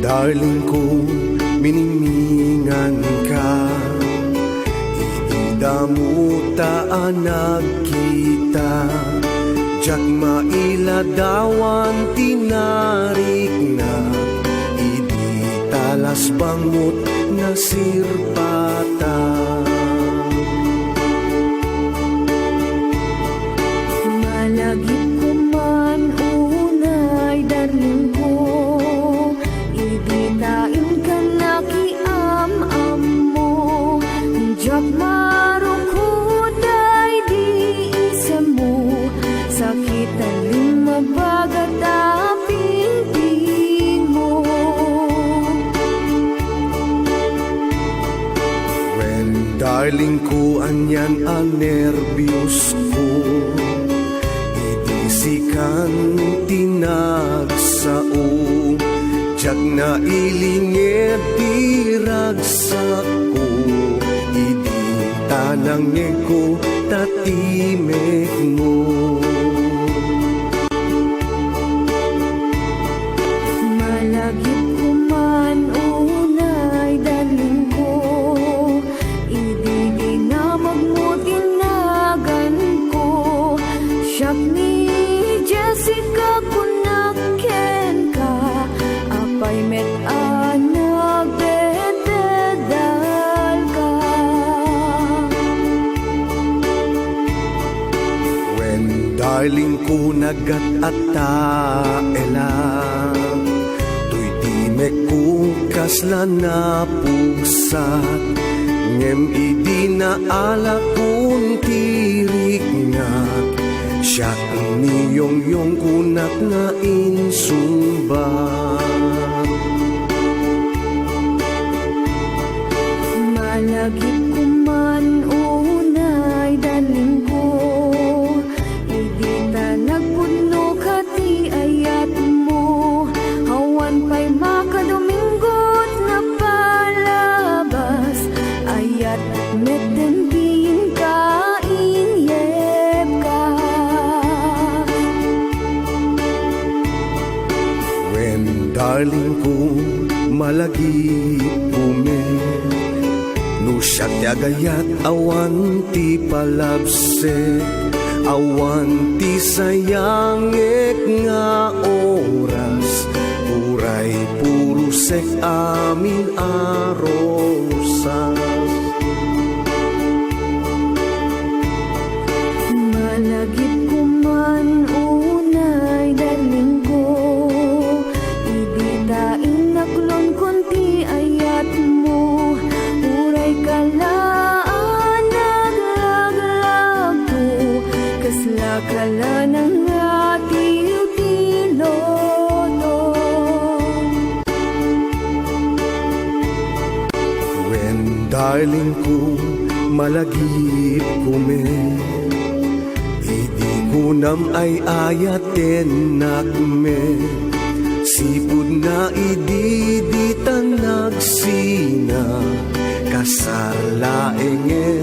Darling ko, minimingan ka, idamutaan nagkita. Jak mailadawan tinarik na, idi talas bangot na sirpata. Malagip ko man unay darling ko, ibitain ka na kiam-am mo. Jak marukuday di isa mo, sakit ang limabagat aping mo. When darling ko anyan ang nervyos ko, sikan tinagsao. Jak na ilingit diragsak ko, idi tanang ko tatimek mo. Malagip ko man unay darling ko, idi dinamag mo tinagan ko. Siyak ni Jessica kunaken ka, apay met anag bededal ka. When darling ko nagat-ata-ela, tuy timek ko kasla na pugsat, ngem idi na ala kun tirik ngak. Siya niyong kunak na insumba. Malagip ko man unay darling ko, idi ta nagpudno ka ti ayat mo. Hawan pa'y makadominggot na palabas, ayat metendin ka inyep ka. Darling ko, malagip kume, no siya tiagayat awan ti palabsek, awan ti sayangek nga oras, uray puro sek amin arosas. Malagip ko man unay darling ko, inaklon kunti ayat mo. Uray kalaan naglaglag to, kasla kala ng atiw tiloto. When darling ko malagip kume, idi kunam ay ayaten nakme. Sipud na ididita nagsina, kasarlaenge